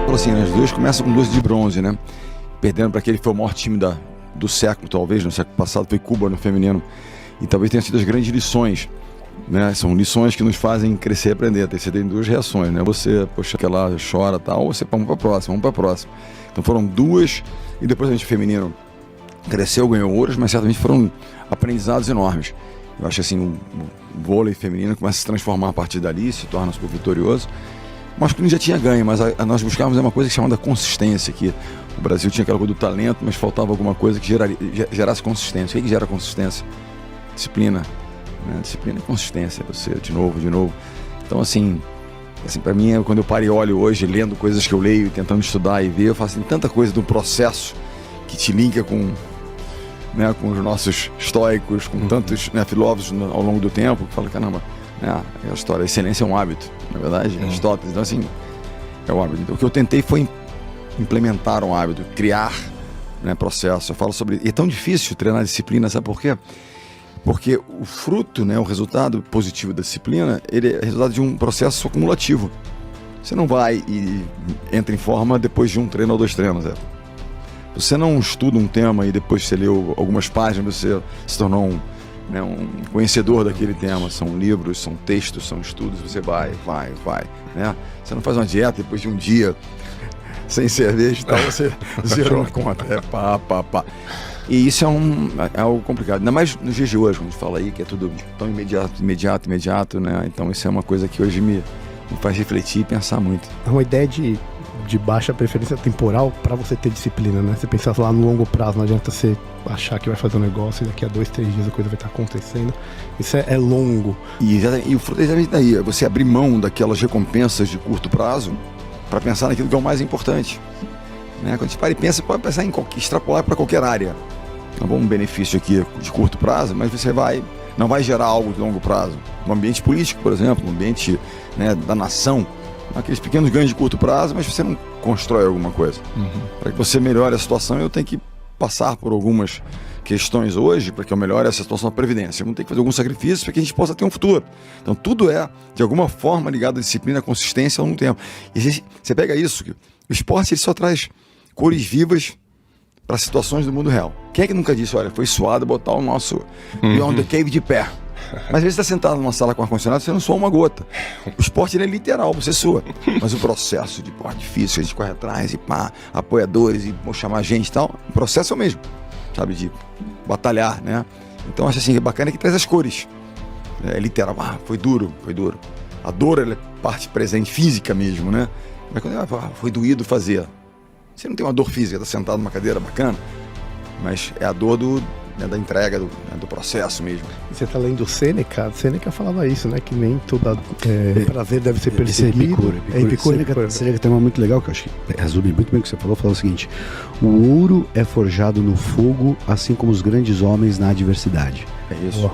falou assim, as duas começam com 12 de bronze, né? Perdendo para aquele que foi o maior time do século, talvez, no século passado, foi Cuba no feminino. E talvez tenham sido as grandes lições, né? São lições que nos fazem crescer e aprender. Você tem duas reações, né? Você, poxa, que ela chora e tal, ou você vamos para a próxima. Então foram duas, e depois a gente feminino cresceu, ganhou ouros, mas certamente foram aprendizados enormes. Eu acho assim, o vôlei feminino começa a se transformar a partir dali, se torna super vitorioso. O masculino já tinha ganho, mas nós buscávamos uma coisa que chamada consistência, que o Brasil tinha aquela coisa do talento, mas faltava alguma coisa que gerasse consistência. O que gera consistência? Disciplina, né? Disciplina e consistência, você de novo. Então assim para mim, quando eu paro e olho hoje, lendo coisas que eu leio, tentando estudar e ver, eu faço assim, tanta coisa do processo que te linka com os nossos estoicos, com tantos, né, filósofos ao longo do tempo, que falam, caramba, né, a história, a excelência é um hábito, na verdade, Aristóteles, então assim, é o hábito. Então, o que eu tentei foi implementar um hábito, criar, né, processo. Eu falo sobre, e é tão difícil treinar disciplina, sabe por quê? Porque o fruto, né, o resultado positivo da disciplina, ele é resultado de um processo acumulativo. Você não vai e entra em forma depois de um treino ou 2 treinos, Você não estuda um tema e depois você leu algumas páginas, você se tornou um conhecedor daquele tema. São livros, são textos, são estudos, você vai, né? Você não faz uma dieta depois de um dia sem cerveja e tal, você zerou a conta. Pá. E isso é algo complicado. Ainda mais nos dias de hoje, quando a gente fala aí que é tudo tão imediato, né? Então isso é uma coisa que hoje me faz refletir e pensar muito. É uma ideia de baixa preferência temporal para você ter disciplina, né? Você pensar lá no longo prazo, não adianta você achar que vai fazer um negócio e daqui a 2, 3 dias a coisa vai estar acontecendo. Isso é longo. E o fruto é exatamente daí, é você abrir mão daquelas recompensas de curto prazo para pensar naquilo que é o mais importante, né? Quando a gente para e pensa, pode pensar em extrapolar para qualquer área. Um benefício aqui de curto prazo, mas você não vai gerar algo de longo prazo. No ambiente político, por exemplo, no ambiente, né, da nação, aqueles pequenos ganhos de curto prazo, mas você não constrói alguma coisa. Para que você melhore a situação, eu tenho que passar por algumas questões hoje para que eu melhore essa situação da previdência. Eu vou ter que fazer algum sacrifício para que a gente possa ter um futuro. Então tudo é, de alguma forma, ligado à disciplina, à consistência ao longo do tempo. E você pega isso, que o esporte ele só traz cores vivas para situações do mundo real. Quem é que nunca disse, olha, foi suado botar o nosso Beyond the Cave de pé? Mas às vezes você está sentado numa sala com ar-condicionado, você não sua uma gota. O esporte ele é literal, você sua. Mas o processo de difícil, a gente corre atrás e apoiadores e chamar gente e tal, o processo é o mesmo, sabe, de batalhar, né? Então acho assim, é bacana que traz as cores. É literal, foi duro. A dor ela é parte presente, física mesmo, né? Mas quando foi doído fazer. Você não tem uma dor física, tá sentado numa cadeira bacana, mas é a dor da entrega, do processo mesmo. E você tá lendo Sêneca falava isso, né? Que nem todo prazer deve ser perseguido. Sêneca tem uma muito legal, que eu acho que resume muito bem o que você falou o seguinte: o ouro é forjado no fogo, assim como os grandes homens na adversidade. É isso.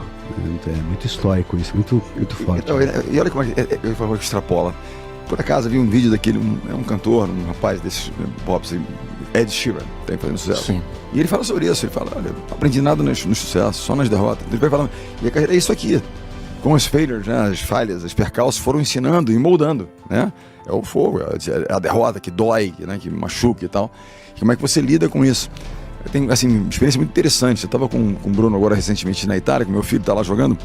É muito estoico isso, muito forte. Então, e olha como eu falo que extrapola. Por acaso, vi um vídeo daquele, um cantor, um rapaz desses pop, Ed Sheeran, tem fazendo sucesso. Sim. E ele fala sobre isso, ele fala, olha, não aprendi nada no sucesso, só nas derrotas. Ele vai falando, e a carreira é isso aqui. Com as failures, né, as falhas, as percalços foram ensinando e moldando, né? É o fogo, é a derrota que dói, né, que machuca e tal. E como é que você lida com isso? Eu tenho, assim, uma experiência muito interessante. Eu estava com o Bruno agora recentemente na Itália, que meu filho está lá jogando.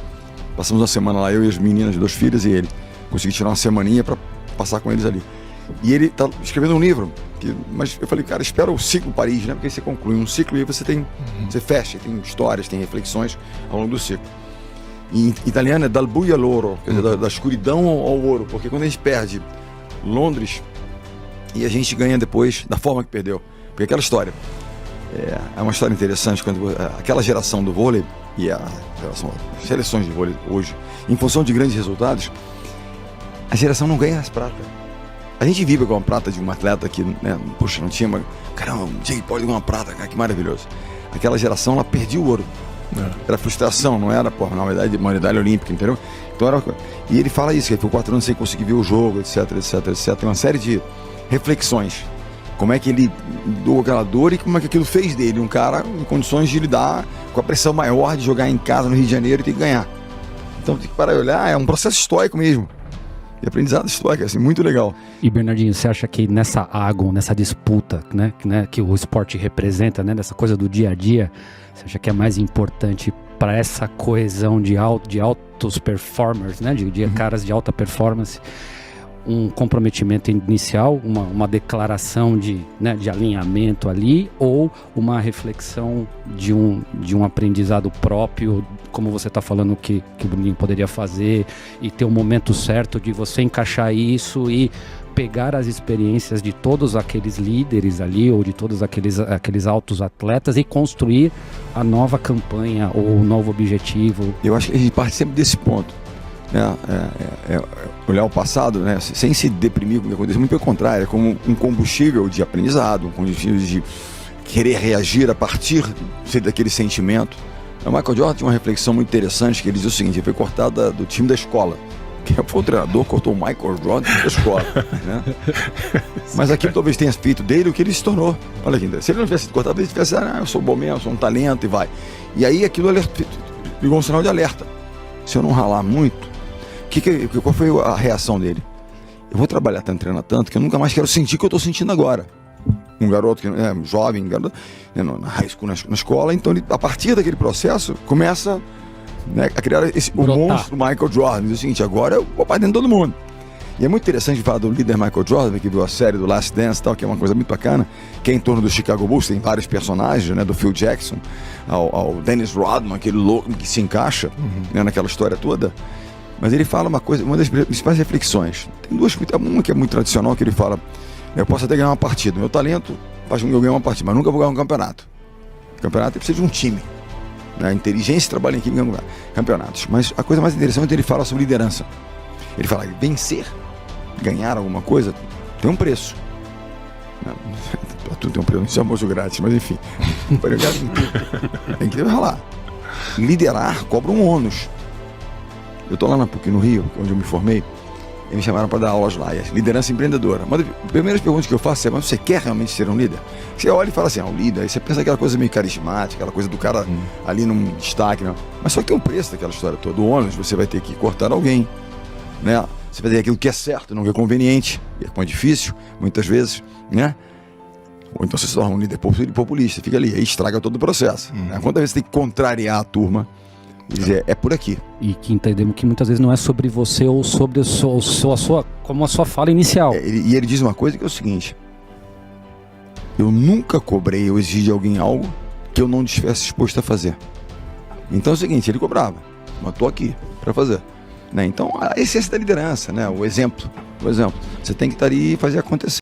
Passamos uma semana lá, eu e as meninas, 2 filhas e ele. Consegui tirar uma semaninha para passar com eles ali. E ele tá escrevendo um livro, mas eu falei, cara, espera o ciclo Paris, né? Porque aí você conclui um ciclo e aí você você fecha, tem histórias, tem reflexões ao longo do ciclo. E em italiano é dal buio all'oro, quer dizer, da escuridão ao ouro, porque quando a gente perde Londres e a gente ganha depois da forma que perdeu. Porque aquela história, é uma história interessante, quando aquela geração do vôlei e as seleções de vôlei hoje, em função de grandes resultados, a geração não ganha as pratas. A gente vibra com a prata de um atleta que, né, poxa, não tinha uma... Caramba, um Jake Paul ganhou uma prata, cara, que maravilhoso. Aquela geração, ela perdia o ouro. Era frustração, não era, uma medalha olímpica, entendeu? Então era... E ele fala isso, que ele ficou 4 anos sem conseguir ver o jogo, etc. Tem uma série de reflexões. Como é que ele doou aquela dor e como é que aquilo fez dele um cara em condições de lidar com a pressão maior de jogar em casa no Rio de Janeiro e ter que ganhar. Então tem que parar e olhar, é um processo estoico mesmo. E aprendizado histórico, assim, muito legal. E Bernardinho, você acha que nessa água, nessa disputa, né, que o esporte representa, né, nessa coisa do dia a dia, você acha que é mais importante para essa coesão de altos performers, né, de caras de alta performance, um comprometimento inicial, uma declaração de alinhamento ali, ou uma reflexão de um aprendizado próprio, como você está falando que o Bruninho poderia fazer, e ter um momento certo de você encaixar isso e pegar as experiências de todos aqueles líderes ali, ou de todos aqueles altos atletas, e construir a nova campanha ou o novo objetivo? Eu acho que a gente parte sempre desse ponto, né? Olhar o passado, né? Sem se deprimir com o que aconteceu, muito pelo contrário, é como um combustível de aprendizado, um combustível de querer reagir a partir daquele sentimento. O Michael Jordan tinha uma reflexão muito interessante, que ele dizia o seguinte: ele foi cortado do time da escola. Quem foi o treinador, cortou o Michael Jordan da escola, né? Mas aquilo talvez tenha feito dele o que ele se tornou. Olha aqui, se ele não tivesse sido cortado, talvez ele tivesse, eu sou bom mesmo, sou um talento, e vai. E aí aquilo ligou um sinal de alerta. Se eu não ralar muito, qual foi a reação dele? Eu vou trabalhar tanto, treinar tanto, que eu nunca mais quero sentir o que eu estou sentindo agora. Um garoto que é jovem, garoto, na high school, na escola, então ele, a partir daquele processo, começa, né, a criar o monstro Michael Jordan. Diz o seguinte: agora eu vou para dentro de todo mundo. E é muito interessante falar do líder Michael Jordan, que viu a série do Last Dance, tal, que é uma coisa muito bacana, que é em torno do Chicago Bulls, tem vários personagens, né, do Phil Jackson ao Dennis Rodman, aquele louco que se encaixa, né, naquela história toda. Mas ele fala uma coisa, uma das principais reflexões. Tem duas, uma que é muito tradicional, que ele fala: eu posso até ganhar uma partida, meu talento faz com que eu ganhe uma partida, mas nunca vou ganhar um campeonato. O campeonato precisa de um time, né? A inteligência trabalha em equipe em lugar. Campeonatos. Mas a coisa mais interessante é que ele fala sobre liderança. Ele fala que vencer, ganhar alguma coisa, tem um preço. Tudo tem um preço, não é almoço grátis, mas enfim. Tem que ralar. Liderar cobra um ônus. Eu estou lá na PUC, no Rio, onde eu me formei, e me chamaram para dar aulas lá, liderança empreendedora. Uma das primeiras perguntas que eu faço é: mas você quer realmente ser um líder? Você olha e fala assim: o líder, aí você pensa aquela coisa meio carismática, aquela coisa do cara ali num destaque, não. Mas só que tem um preço daquela história toda. O ônus, você vai ter que cortar alguém, né? Você vai ter aquilo que é certo, não que é conveniente, é difícil, muitas vezes, né? Ou então você se torna um líder populista, fica ali, aí estraga todo o processo. Né? Quantas vezes você tem que contrariar a turma e dizer: é por aqui. E que entendemos que muitas vezes não é sobre você ou sobre como a sua fala inicial. E ele diz uma coisa que é o seguinte: eu nunca cobrei ou exigi de alguém algo que eu não estivesse disposto a fazer. Então é o seguinte, ele cobrava, mas estou aqui para fazer. Né? Então a essência da liderança, né? O exemplo. Você tem que estar ali e fazer acontecer.